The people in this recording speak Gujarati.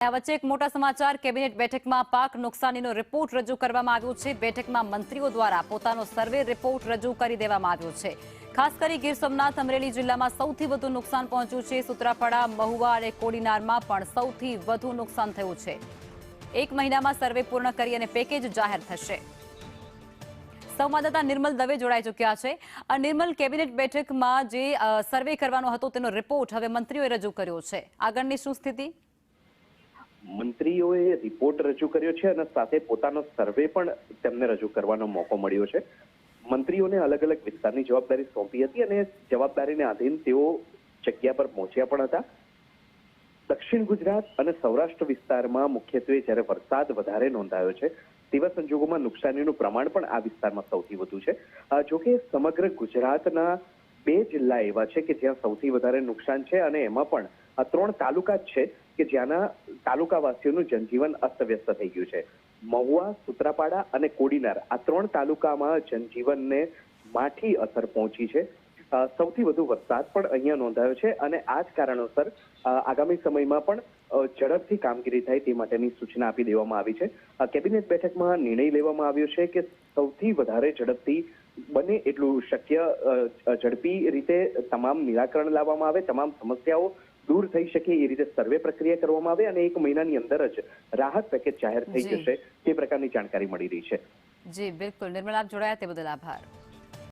આ વચ્ચે એક મોટા સમાચાર કેબિનેટ બેઠકમાં પાક નુકસાનીનો રિપોર્ટ રજૂ કરવામાં આવ્યો છે। બેઠકમાં મંત્રીઓ દ્વારા પોતાનો સર્વે રિપોર્ટ રજૂ કરી દેવામાં આવ્યો છે। ખાસ કરી ગીર સોમનાથ અમરેલી જિલ્લામાં સૌથી વધુ નુકસાન પહોંચ્યું છે। સુત્રાપાડા, મહુવા અને કોડીનારમાં પણ સૌથી વધુ નુકસાન થયું છે। એક મહિનામાં સર્વે પૂર્ણ કરી અને પેકેજ જાહેર થશે। સંવાદદાતા નિર્મલ દવે જોડાઈ ચૂક્યા છે। નિર્મલ, કેબિનેટ બેઠકમાં જે સર્વે કરવાનો હતો તેનો રિપોર્ટ હવે મંત્રીઓએ રજૂ કર્યો છે। આગળની શું સ્થિતિ? મંત્રીઓએ રિપોર્ટ રજૂ કર્યો છે અને સાથે પોતાનો સર્વે પણ તેમને રજૂ કરવાનો મોકો મળ્યો છે। મંત્રીઓને અલગ અલગ વિસ્તારની જવાબદારી સોંપી હતી અને જવાબદારીને આધીન તેઓ જગ્યા પર પહોંચ્યા પણ હતા। દક્ષિણ ગુજરાત અને સૌરાષ્ટ્ર વિસ્તારમાં મુખ્યત્વે જ્યારે વરસાદ વધારે નોંધાયો છે તેવા સંજોગોમાં નુકસાનીનું પ્રમાણ પણ આ વિસ્તારમાં સૌથી વધુ છે। જોકે સમગ્ર ગુજરાતના 2 જિલ્લા એવા છે કે જ્યાં સૌથી વધારે નુકસાન છે અને એમાં પણ 3 તાલુકા જ છે કે જ્યાંના તાલુકાવાસીઓનું જનજીવન અસ્તવ્યસ્ત થઈ ગયું છે। મહુવા, સુત્રાપાડા અને કોડીનાર આ 3 તાલુકામાં જનજીવનને માઠી અસર પહોંચી છે। સૌથી વધુ વરસાદ પણ અહીંયા નોંધાયો છે અને આ જ કારણોસર આગામી સમયમાં પણ ઝડપથી કામગીરી થાય તે માટેની સૂચના આપી દેવામાં આવી છે। કેબિનેટ બેઠકમાં નિર્ણય લેવામાં આવ્યો છે કે સૌથી વધારે ઝડપથી બને એટલું શક્ય ઝડપી રીતે તમામ નિરાકરણ લાવવામાં આવે, તમામ સમસ્યાઓ દૂર થઈ શકે એ રીતે સર્વે પ્રક્રિયા કરવામાં આવે અને 1 મહિનાની અંદર જ રાહત પેકેજ જાહેર થઈ જશે તે પ્રકારની જાણકારી મળી રહી છે। જી બિલકુલ નિર્મલ, આપ જોડાયા તે બદલ આભાર।